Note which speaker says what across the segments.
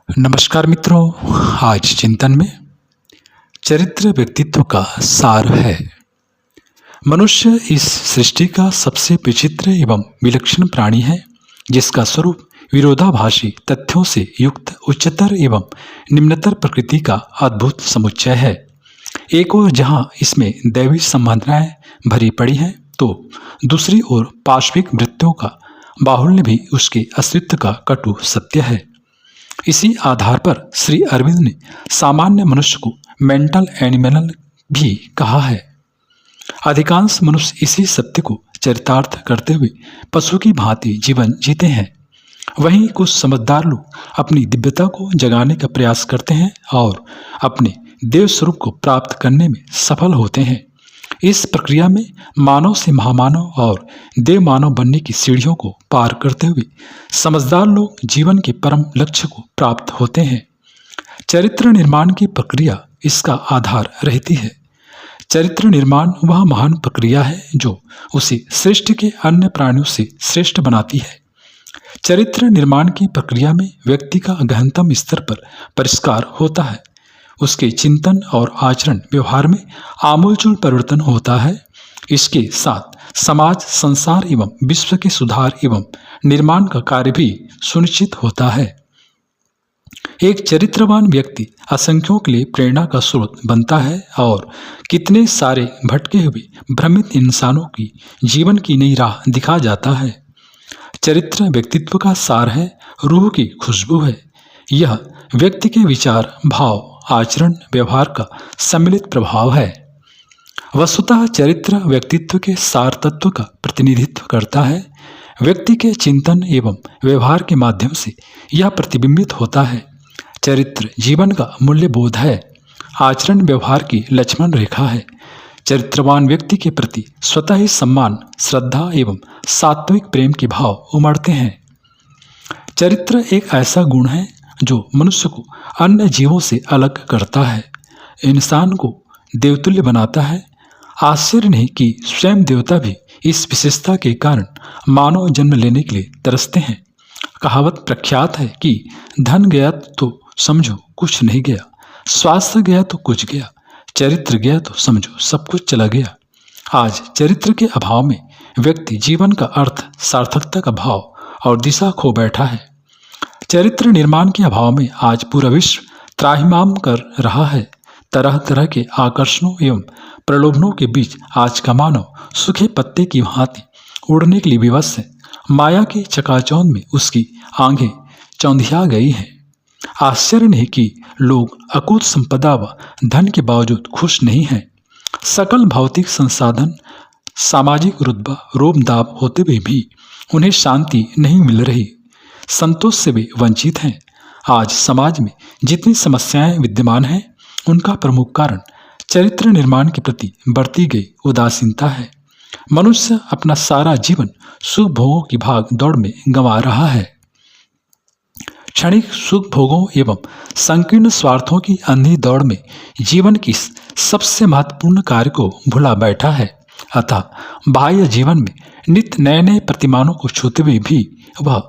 Speaker 1: नमस्कार मित्रों। आज चिंतन में चरित्र व्यक्तित्व का सार है। मनुष्य इस सृष्टि का सबसे विचित्र एवं विलक्षण प्राणी है, जिसका स्वरूप विरोधाभासी तथ्यों से युक्त उच्चतर एवं निम्नतर प्रकृति का अद्भुत समुच्चय है। एक ओर जहाँ इसमें दैवी संभावनाएं भरी पड़ी हैं, तो दूसरी ओर पार्श्विक वृत्तियों का बाहुल्य भी उसके अस्तित्व का कटु सत्य है। इसी आधार पर श्री अरविंद ने सामान्य मनुष्य को मेंटल एनिमल भी कहा है। अधिकांश मनुष्य इसी सत्य को चरितार्थ करते हुए पशु की भांति जीवन जीते हैं। वहीं कुछ समझदार लोग अपनी दिव्यता को जगाने का प्रयास करते हैं और अपने देव स्वरूप को प्राप्त करने में सफल होते हैं। इस प्रक्रिया में मानव से महामानव और देव मानव बनने की सीढ़ियों को पार करते हुए समझदार लोग जीवन के परम लक्ष्य को प्राप्त होते हैं। चरित्र निर्माण की प्रक्रिया इसका आधार रहती है। चरित्र निर्माण वह महान प्रक्रिया है जो उसे सृष्टि के अन्य प्राणियों से श्रेष्ठ बनाती है। चरित्र निर्माण की प्रक्रिया में व्यक्ति का गहनतम स्तर पर परिष्कार होता है। उसके चिंतन और आचरण व्यवहार में आमूलचूल परिवर्तन होता है। इसके साथ समाज, संसार एवं विश्व के सुधार एवं निर्माण का कार्य भी सुनिश्चित होता है। एक चरित्रवान व्यक्ति असंख्यों के लिए प्रेरणा का स्रोत बनता है और कितने सारे भटके हुए भ्रमित इंसानों की जीवन की नई राह दिखा जाता है। चरित्र व्यक्तित्व का सार है, रूह की खुशबू है। यह व्यक्ति के विचार, भाव, आचरण, व्यवहार का सम्मिलित प्रभाव है। वस्तुतः चरित्र व्यक्तित्व के सार तत्व का प्रतिनिधित्व करता है। व्यक्ति के चिंतन एवं व्यवहार के माध्यम से यह प्रतिबिंबित होता है। चरित्र जीवन का मूल्य बोध है, आचरण व्यवहार की लक्ष्मण रेखा है। चरित्रवान व्यक्ति के प्रति स्वतः ही सम्मान, श्रद्धा एवं सात्विक प्रेम के भाव उमड़ते हैं। चरित्र एक ऐसा गुण है जो मनुष्य को अन्य जीवों से अलग करता है, इंसान को देवतुल्य बनाता है। आश्चर्य नहीं कि स्वयं देवता भी इस विशेषता के कारण मानव जन्म लेने के लिए तरसते हैं। कहावत प्रख्यात है कि धन गया तो समझो कुछ नहीं गया, स्वास्थ्य गया तो कुछ गया, चरित्र गया तो समझो सब कुछ चला गया। आज चरित्र के अभाव में व्यक्ति जीवन का अर्थ, सार्थकता का भाव और दिशा खो बैठा है। चरित्र निर्माण के अभाव में आज पूरा विश्व त्राहिमाम कर रहा है। तरह तरह के आकर्षणों एवं प्रलोभनों के बीच आज का मानव सूखे पत्ते की भांति उड़ने के लिए विवश है। माया की चकाचौंध में उसकी आंखें चौंधिया गई हैं। आश्चर्य नहीं कि लोग अकूत संपदा व धन के बावजूद खुश नहीं हैं। सकल भौतिक संसाधन, सामाजिक रुतबा, रोब दाब होते हुए भी उन्हें शांति नहीं मिल रही, संतोष से वे वंचित हैं। आज समाज में जितनी समस्याएं विद्यमान हैं, उनका प्रमुख कारण चरित्र निर्माण के प्रति बढ़ती गई उदासीनता है। मनुष्य अपना सारा जीवन सुख भोगों की भाग दौड़ में गंवा रहा है। क्षणिक सुख भोगों एवं संकीर्ण स्वार्थों की अंधी दौड़ में जीवन की सबसे महत्वपूर्ण कार्य को भुला बैठा है। अतः बाह्य जीवन में नित्य नए नए प्रतिमानों को छूते हुए भी वह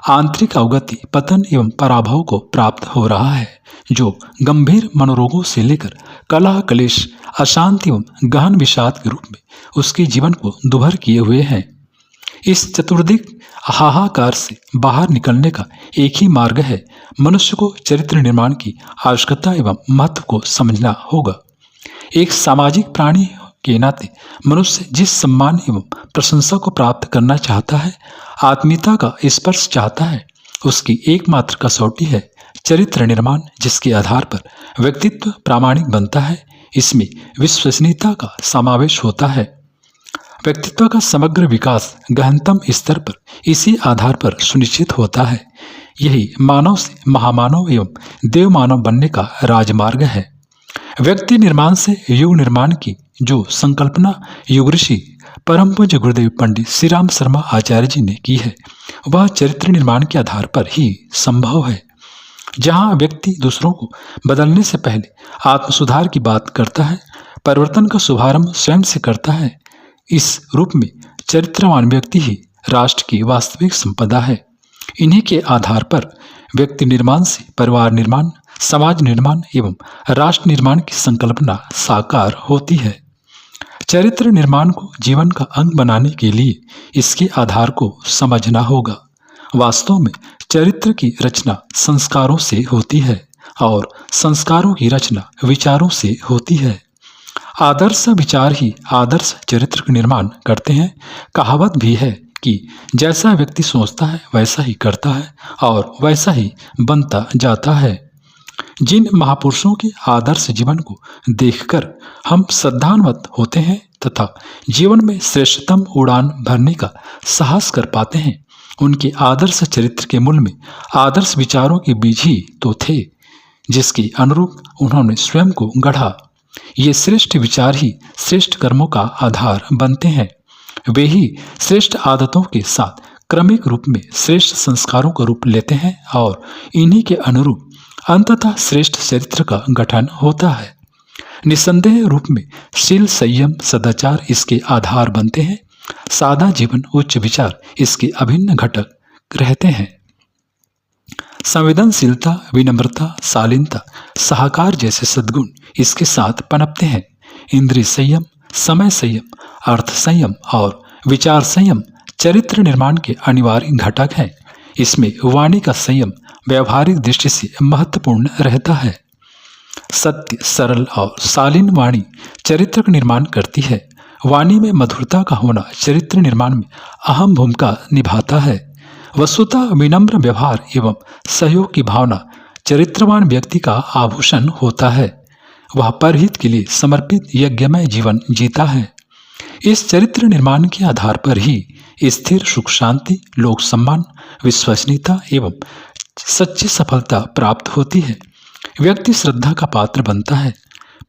Speaker 1: आंतरिक अवगति, पतन एवं पराभव को प्राप्त हो रहा है, जो गंभीर मनोरोगों से लेकर कलह, क्लेश, अशांति एवं गहन विषाद के रूप में उसके जीवन को दुभर किए हुए हैं। इस चतुर्दिक हाहाकार से बाहर निकलने का एक ही मार्ग है। मनुष्य को चरित्र निर्माण की आवश्यकता एवं महत्व को समझना होगा। एक सामाजिक प्राणी के नाते मनुष्य जिस सम्मान एवं प्रशंसा को प्राप्त करना चाहता है, आत्मीयता का स्पर्श चाहता है, उसकी एकमात्र कसौटी है चरित्र निर्माण, जिसके आधार पर व्यक्तित्व प्रामाणिक बनता है। इसमें विश्वसनीयता का समावेश होता है। व्यक्तित्व का समग्र विकास गहनतम स्तर पर इसी आधार पर सुनिश्चित होता है। यही मानव से महामानव एवं देव मानव बनने का राजमार्ग है। व्यक्ति निर्माण से युग निर्माण की जो संकल्पना युग ऋषि परम पूज्य गुरुदेव पंडित श्री राम शर्मा आचार्य जी ने की है, वह चरित्र निर्माण के आधार पर ही संभव है। जहाँ व्यक्ति दूसरों को बदलने से पहले आत्मसुधार की बात करता है, परिवर्तन का शुभारंभ स्वयं से करता है, इस रूप में चरित्रवान व्यक्ति ही राष्ट्र की वास्तविक संपदा है। इन्हीं के आधार पर व्यक्ति निर्माण से परिवार निर्माण, समाज निर्माण एवं राष्ट्र निर्माण की संकल्पना साकार होती है। चरित्र निर्माण को जीवन का अंग बनाने के लिए इसके आधार को समझना होगा। वास्तव में चरित्र की रचना संस्कारों से होती है और संस्कारों की रचना विचारों से होती है। आदर्श विचार ही आदर्श चरित्र का निर्माण करते हैं। कहावत भी है कि जैसा व्यक्ति सोचता है वैसा ही करता है और वैसा ही बनता जाता है। जिन महापुरुषों के आदर्श जीवन को देखकर हम श्रद्धान्वित होते हैं तथा जीवन में श्रेष्ठतम उड़ान भरने का साहस कर पाते हैं, उनके आदर्श चरित्र के मूल में आदर्श विचारों के बीज ही तो थे, जिसके अनुरूप उन्होंने स्वयं को गढ़ा। ये श्रेष्ठ विचार ही श्रेष्ठ कर्मों का आधार बनते हैं। वे ही श्रेष्ठ आदतों के साथ क्रमिक रूप में श्रेष्ठ संस्कारों का रूप लेते हैं और इन्हीं के अनुरूप अंततः श्रेष्ठ चरित्र का गठन होता है। निस्संदेह रूप में शील, संयम, सदाचार इसके आधार बनते हैं। सादा जीवन, उच्च विचार इसके अभिन्न घटक रहते हैं। संवेदनशीलता, विनम्रता, शालीनता, सहकार जैसे सद्गुण इसके साथ पनपते हैं। इंद्रिय संयम, समय संयम, अर्थ संयम और विचार संयम चरित्र निर्माण के अनिवार्य घटक हैं। इसमें वाणी का संयम व्यावहारिक दृष्टि से महत्वपूर्ण रहता है। सत्य, सरल और शालीन वाणी चरित्र का निर्माण करती है। वाणी में मधुरता का होना चरित्र निर्माण में अहम भूमिका निभाता है। वस्तुतः विनम्र व्यवहार एवं सहयोग की भावना चरित्रवान व्यक्ति का आभूषण होता है। वह परहित के लिए समर्पित यज्ञमय जीवन जीता है। इस चरित्र निर्माण के आधार पर ही स्थिर सुख शांति, लोक सम्मान, विश्वसनीयता एवं सच्ची सफलता प्राप्त होती है। व्यक्ति श्रद्धा का पात्र बनता है।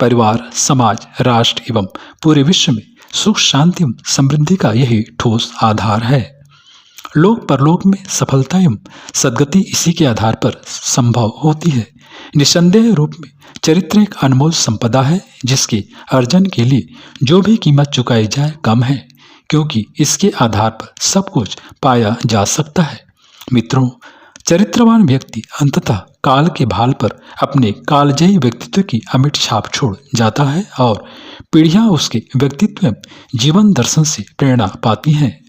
Speaker 1: परिवार, समाज, राष्ट्र एवं पूरे विश्व में सुख शांति एवं समृद्धि का यही ठोस आधार है। लोक परलोक में सफलता एवं सद्गति इसी के आधार पर संभव होती है। निसंदेह रूप में चरित्र एक अनमोल संपदा है, जिसके अर्जन के लिए जो भी कीमत चुकाई जाए कम है, क्योंकि इसके आधार पर सब कुछ पाया जा सकता है। मित्रों, चरित्रवान व्यक्ति अंततः काल के भाल पर अपने कालजयी व्यक्तित्व की अमिट छाप छोड़ जाता है और पीढ़ियां उसके व्यक्तित्व एवं जीवन दर्शन से प्रेरणा पाती हैं।